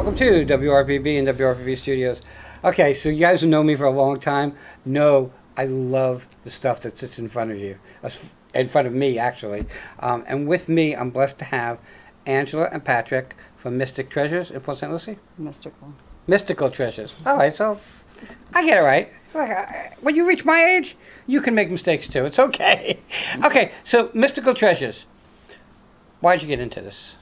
welcome to WRPB and WRPB Studios. Okay, so you guys who know me for a long time know I love the stuff that sits in front of you, in front of me actually. And with me, I'm blessed to have Angela and Patrick from Mystic Treasures in Port St. Lucie. Mystical Treasures. All right, so I get it right. When you reach my age, you can make mistakes too. It's okay. Okay, so Mystical Treasures. Why'd you get into this?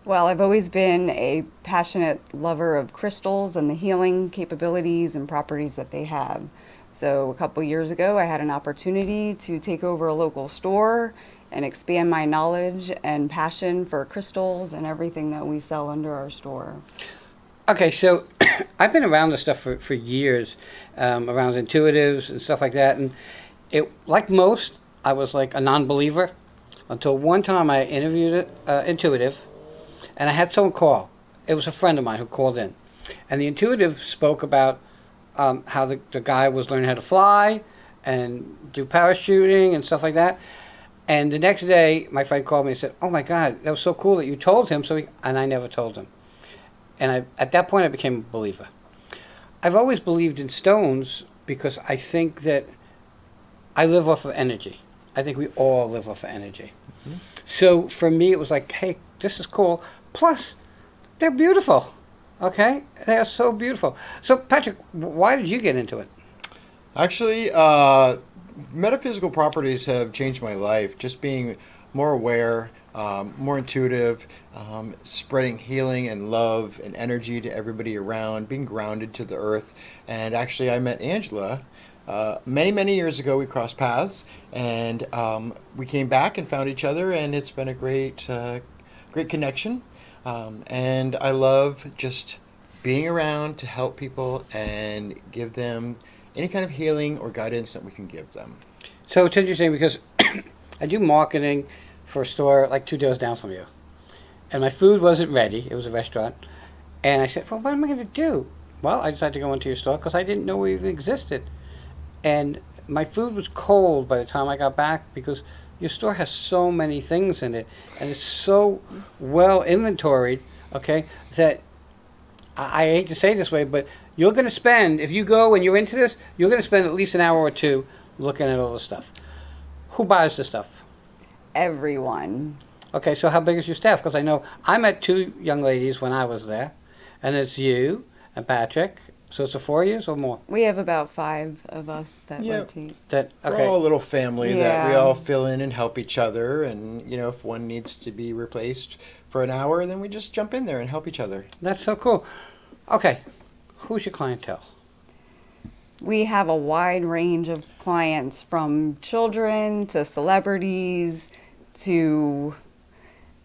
Well, I've always been a passionate lover of crystals and the healing capabilities and properties that they have. So a couple years ago, I had an opportunity to take over a local store and expand my knowledge and passion for crystals and everything that we sell under our store. Okay, so I've been around this stuff for years, around intuitives and stuff like that. And it, like most, I was like a non-believer until one time I interviewed an intuitive. And I had someone call. It was a friend of mine who called in. And the intuitive spoke about how the guy was learning how to fly and do parachuting and stuff like that. And the next day, my friend called me and said, "Oh my God, that was so cool that you told him." And I never told him. And at that point, I became a believer. I've always believed in stones because I think that I live off of energy. I think we all live off of energy. Mm-hmm. So for me, it was like, hey, this is cool. Plus, they're beautiful. Okay? They are so beautiful. So, Patrick, why did you get into it? Actually, metaphysical properties have changed my life. Just being more aware, more intuitive, spreading healing and love and energy to everybody around, being grounded to the earth. And actually, I met Angela many, many years ago. We crossed paths, and we came back and found each other, and it's been a great connection. And I love just being around to help people and give them any kind of healing or guidance that we can give them. So it's interesting because I do marketing for a store like 2 doors down from you. And my food wasn't ready. It was a restaurant. And I said, well, what am I going to do? Well, I decided to go into your store because I didn't know it even existed. And my food was cold by the time I got back because your store has so many things in it, and it's so well inventoried, okay, that I hate to say it this way, but you're going to spend, if you go and you're into this, you're going to spend at least an hour or two looking at all the stuff. Who buys the stuff? Everyone. Okay, so how big is your staff? Because I know I met 2 young ladies when I was there, and it's you and Patrick. So it's a 4 years or more? We have about 5 of us that rotate. Okay. We're all a little family that we all fill in and help each other. And, if one needs to be replaced for an hour, then we just jump in there and help each other. That's so cool. Okay. Who's your clientele? We have a wide range of clients, from children to celebrities to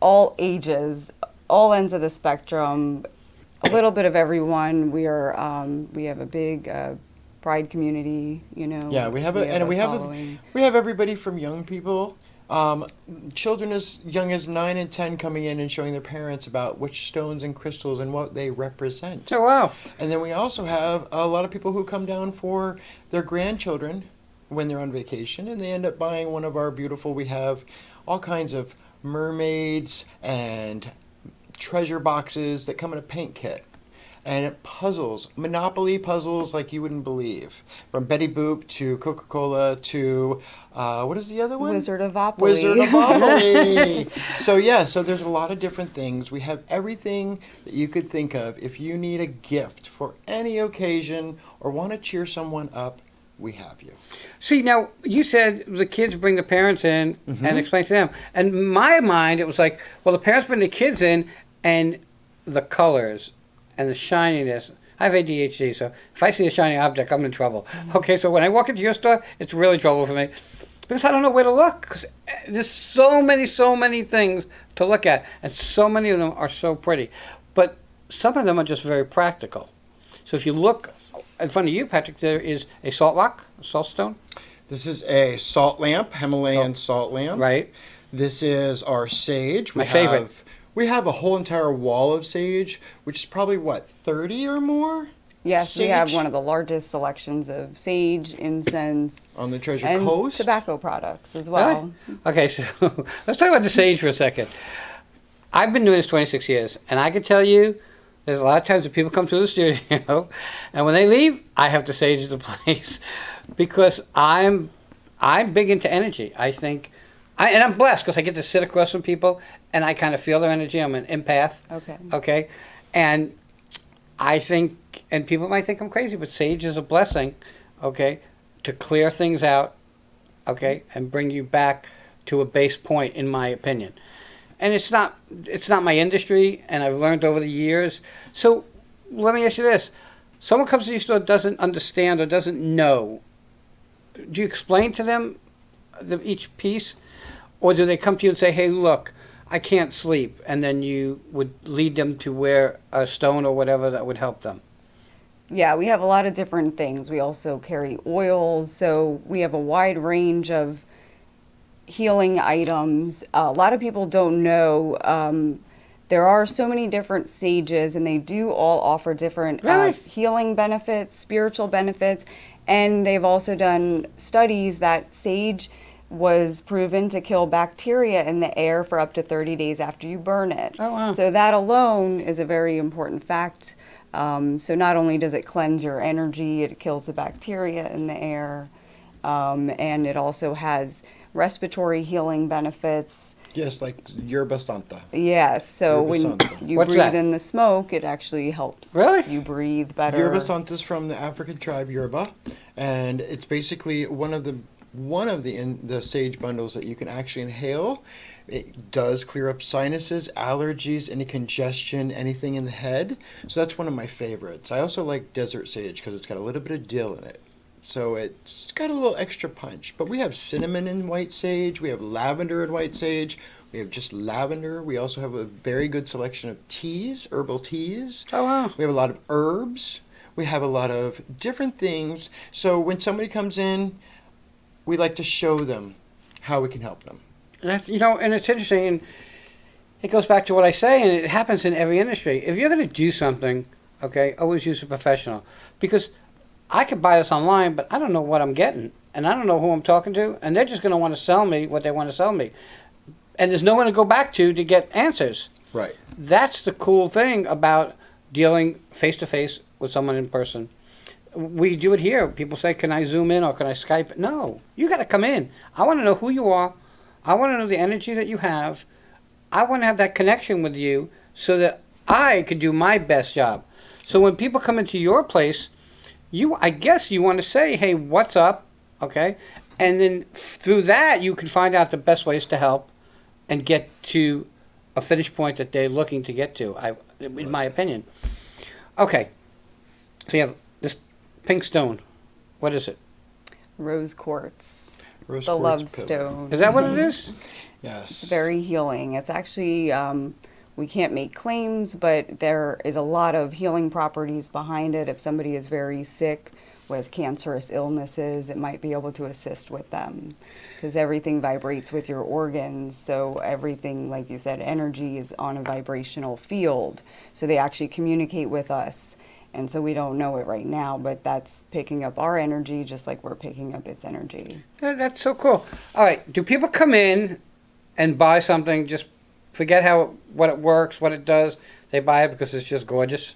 all ages, all ends of the spectrum. A little bit of everyone. We have a big pride community. Yeah, we have everybody from young people, children as young as 9 and 10 coming in and showing their parents about which stones and crystals and what they represent. Oh wow! And then we also have a lot of people who come down for their grandchildren when they're on vacation, and they end up buying one of our beautiful. We have all kinds of mermaids and treasure boxes that come in a paint kit, and puzzles, Monopoly puzzles like you wouldn't believe, from Betty Boop to Coca-Cola to what is the other one? Wizard of Opoly. Wizard of Opoly. So there's a lot of different things. We have everything that you could think of. If you need a gift for any occasion or want to cheer someone up, we have you. See, now, you said the kids bring the parents in and explain to them. And in my mind, it was like, well, the parents bring the kids in, and the colors and the shininess. I have ADHD, so if I see a shiny object, I'm in trouble. Okay, so when I walk into your store, it's really trouble for me because I don't know where to look. Because there's so many things to look at, and so many of them are so pretty. But some of them are just very practical. So if you look in front of you, Patrick, there is a salt rock, a salt stone. This is a salt lamp, Himalayan salt lamp. Right. This is our sage. My favorite. We have a whole entire wall of sage, which is probably, 30 or more? Yes, sage? We have one of the largest selections of sage, incense, on the Treasure and Coast. Tobacco products as well. Really? Okay, so let's talk about the sage for a second. I've been doing this 26 years, and I can tell you there's a lot of times that people come to the studio, and when they leave, I have to sage the place because I'm big into energy. I think, and I'm blessed because I get to sit across from people and I kind of feel their energy. I'm an empath. Okay. Okay, and I think, and people might think I'm crazy, but sage is a blessing. Okay, to clear things out. Okay, and bring you back to a base point, in my opinion. And it's not my industry, and I've learned over the years. So let me ask you this: someone comes to your store, doesn't understand or doesn't know. Do you explain to them each piece, or do they come to you and say, "Hey, look, I can't sleep," and then you would lead them to where a stone or whatever that would help them? Yeah, we have a lot of different things. We also carry oils, so we have a wide range of healing items. A lot of people don't know there are so many different sages, and they do all offer different Really? healing benefits, spiritual benefits, and they've also done studies that sage was proven to kill bacteria in the air for up to 30 days after you burn it. Oh, wow. So that alone is a very important fact. So not only does it cleanse your energy, it kills the bacteria in the air, and it also has respiratory healing benefits. Yes, like yerba santa. Yes, so Yerba when Santa. you What's breathe that? in the smoke, it actually helps Really? you breathe better. Yerba santa is from the African tribe Yoruba, and it's basically one of the sage bundles that you can actually inhale. It does clear up sinuses, allergies, any congestion, anything in the head. So that's one of my favorites. I also like desert sage because it's got a little bit of dill in it. So it's got a little extra punch. But we have cinnamon in white sage. We have lavender in white sage. We have just lavender. We also have a very good selection of teas, herbal teas. Oh, wow. We have a lot of herbs. We have a lot of different things. So when somebody comes in, we like to show them how we can help them. That's, and it's interesting, and it goes back to what I say, and it happens in every industry. If you're going to do something, okay, always use a professional. Because I could buy this online, but I don't know what I'm getting, and I don't know who I'm talking to, and they're just going to want to sell me what they want to sell me. And there's no one to go back to get answers. Right. That's the cool thing about dealing face-to-face with someone in person. We do it here. People say, can I Zoom in or can I Skype? No, you got to come in. I want to know who you are. I want to know the energy that you have. I want to have that connection with you so that I could do my best job. So when people come into your place, I guess you want to say, hey, what's up? Okay. And then through that, you can find out the best ways to help and get to a finish point that they're looking to get to, in my opinion. Okay. So you have this pink stone. What is it? Rose quartz. Rose The quartz love pillar. stone. Is that what it is? Yes. Very healing. It's actually, we can't make claims, but there is a lot of healing properties behind it. If somebody is very sick with cancerous illnesses, it might be able to assist with them because everything vibrates with your organs. So everything, like you said, energy is on a vibrational field. So they actually communicate with us. And so we don't know it right now, but that's picking up our energy just like we're picking up its energy. That's so cool. All right. Do people come in and buy something, just forget what it works, what it does? They buy it because it's just gorgeous?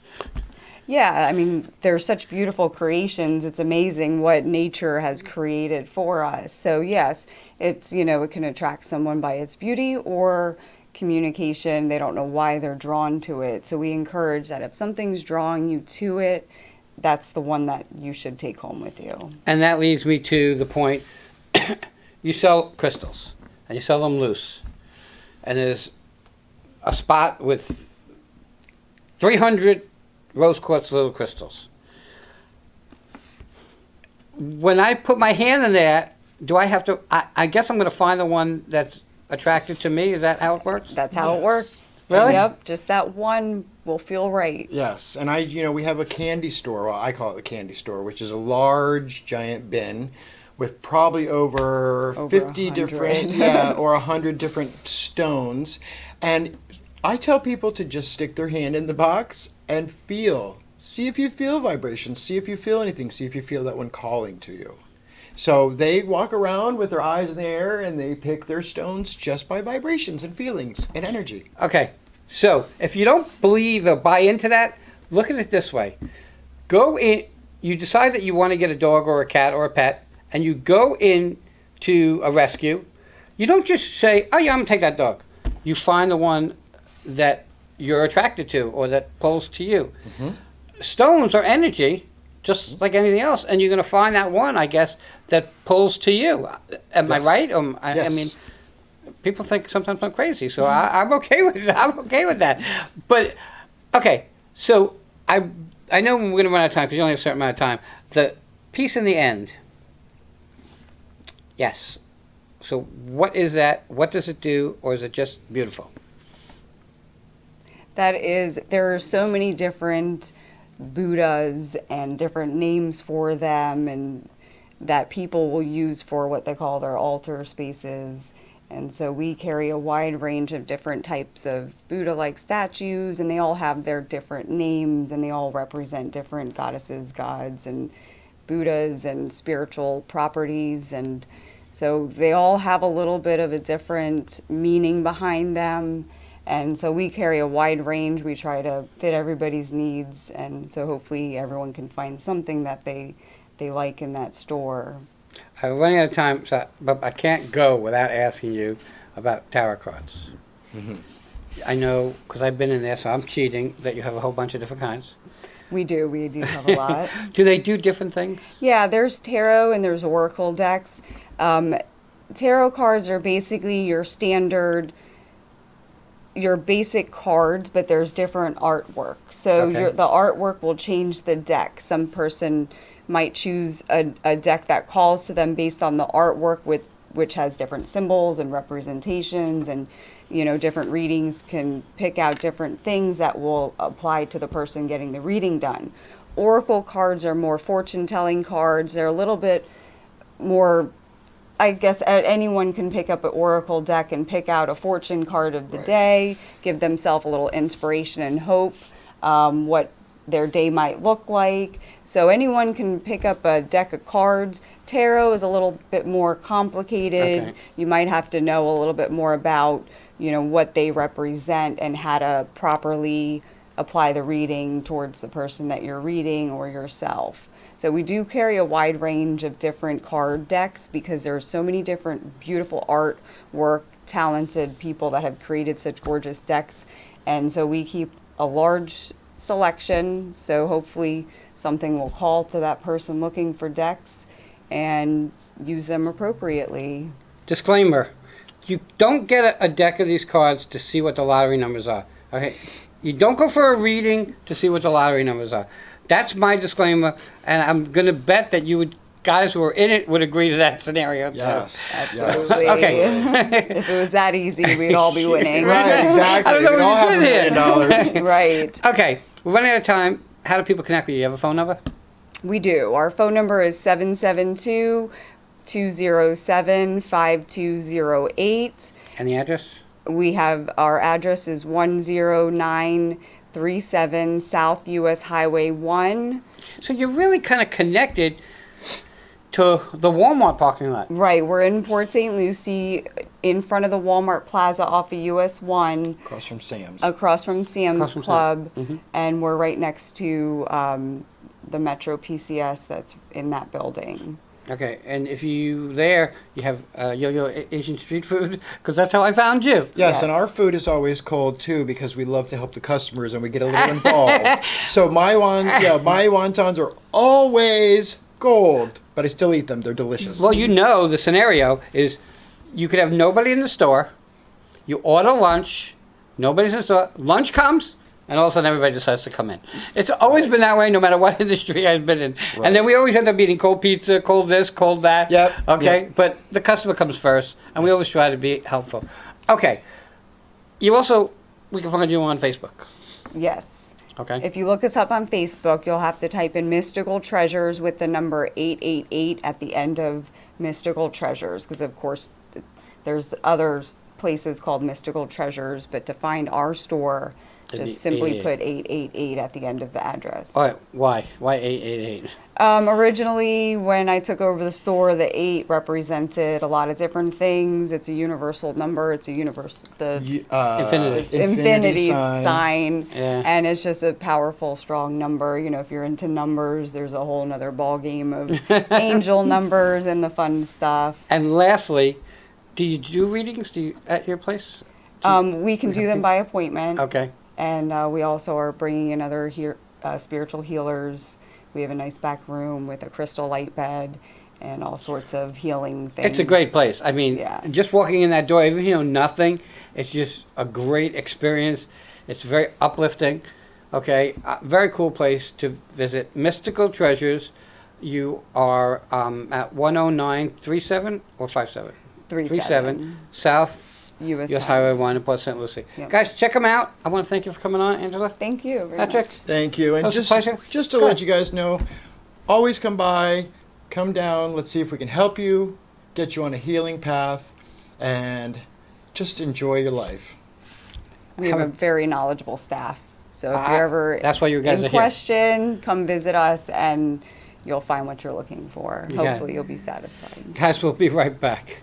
Yeah, I mean, they're such beautiful creations. It's amazing what nature has created for us. So yes, it's, it can attract someone by its beauty or communication. They don't know why they're drawn to it. So we encourage that if something's drawing you to it, that's the one that you should take home with you. And that leads me to the point, you sell crystals, and you sell them loose. And there's a spot with 300 rose quartz little crystals. When I put my hand in there, do I have to, I guess I'm going to find the one that's attracted to me. Is that how it works? That's how Yes. it works. Really? Yep, just that one will feel right. Yes, and we have a candy store. Well, I call it the candy store, which is a large, giant bin with probably over 50 100. different, or 100 different stones. And I tell people to just stick their hand in the box and feel. See if you feel vibrations. See if you feel anything. See if you feel that one calling to you. So they walk around with their eyes in the air and they pick their stones just by vibrations and feelings and energy. Okay. So if you don't believe or buy into that, look at it this way. Go in, you decide that you want to get a dog or a cat or a pet, and you go in to a rescue. You don't just say, oh yeah, I'm going to take that dog. You find the one that you're attracted to or that pulls to you. Stones are energy, just like anything else, and you're going to find that one, I guess, that pulls to you. Am I right? I mean, people think sometimes I'm crazy, so I'm okay with that. I'm okay with that. But okay, so I know we're going to run out of time because you only have a certain amount of time. The piece in the end. Yes. So what is that? What does it do, or is it just beautiful? There are so many different Buddhas and different names for them, and that people will use for what they call their altar spaces. And so we carry a wide range of different types of Buddha-like statues, and they all have their different names, and they all represent different goddesses, gods, and Buddhas and spiritual properties. And so they all have a little bit of a different meaning behind them. And so we carry a wide range. We try to fit everybody's needs. And so hopefully everyone can find something that they like in that store. I'm running out of time, but I can't go without asking you about tarot cards. I know, because I've been in there, so I'm cheating, that you have a whole bunch of different kinds. We do have a lot. Do they do different things? Yeah, there's tarot and there's oracle decks. Tarot cards are basically your basic cards, but there's different artwork. So the artwork will change the deck. Some person might choose a deck that calls to them based on the artwork, which has different symbols and representations, and different readings can pick out different things that will apply to the person getting the reading done. Oracle cards are more fortune-telling cards. They're a little bit more, I guess, anyone can pick up an oracle deck and pick out a fortune card of the day, give themselves a little inspiration and hope, what their day might look like. So anyone can pick up a deck of cards. Tarot is a little bit more complicated. Okay. You might have to know a little bit more about, what they represent and how to properly apply the reading towards the person that you're reading or yourself. So we do carry a wide range of different card decks because there's so many different beautiful artwork, talented people that have created such gorgeous decks. And so we keep a large selection. So hopefully something will call to that person looking for decks and use them appropriately. Disclaimer. You don't get a deck of these cards to see what the lottery numbers are. Okay? You don't go for a reading to see what the lottery numbers are. That's my disclaimer, and I'm going to bet that guys who are in it would agree to that scenario too. Yes. Absolutely. Okay. If it was that easy, we'd all be winning. Right, exactly. I don't know We'd what all you have did $1 million. Right. Okay, we're running out of time. How do people connect with you? You have a phone number? We do. Our phone number is 772-207-5208. And the address? Our address is 10937 South US Highway 1. So you're really kind of connected to the Walmart parking lot. Right. We're in Port St. Lucie in front of the Walmart Plaza off of US 1. Across from Sam's. Across from Sam's Across from Club. Sam's. And we're right next to the Metro PCS that's in that building. Okay, and if you have Yo-Yo Asian street food, because that's how I found you. Yes, and our food is always cold too because we love to help the customers and we get a little involved. So my wontons are always cold, but I still eat them. They're delicious. Well, the scenario is you could have nobody in the store, you order lunch, nobody's in the store, lunch comes, and all of a sudden everybody decides to come in. It's always been that way no matter what industry I've been in. Right. And then we always end up eating cold pizza, cold this, cold that. Yep. Okay, Yep. but the customer comes first, and we always try to be helpful. Okay, we can find you on Facebook. Yes. Okay. If you look us up on Facebook, you'll have to type in Mystical Treasures with the number 888 at the end of Mystical Treasures, because of course there's other places called Mystical Treasures, but to find our store, The Just simply 88. put 888 at the end of the address. All right, why? Why 888? Originally, when I took over the store, the 8 represented a lot of different things. It's a universal number. It's a universal, Infinity. infinity sign. Yeah. And it's just a powerful, strong number. You know, if you're into numbers, there's a whole nother ball game of angel numbers and the fun stuff. And lastly, do you do readings at your place? We can do them by appointment. Okay. And we also are bringing in other spiritual healers. We have a nice back room with a crystal light bed and all sorts of healing things. It's a great place. I mean, Yeah. just walking in that door, even if you know nothing, it's just a great experience. It's very uplifting. Okay, very cool place to visit. Mystical Treasures. You are at 10937 or 57? 37 South US Highway 1 in Port St. Lucie. Yep. Guys, check them out. I want to thank you for coming on, Angela. Thank you very Patrick. much. Thank you. And That was a pleasure. just to Go let ahead. you guys know, always come by, come down. Let's see if we can help you, get you on a healing path, and just enjoy your life. We have a very knowledgeable staff. So if you're ever That's why you guys in are here. question, come visit us and you'll find what you're looking for. Yeah. Hopefully you'll be satisfied. Guys, we'll be right back.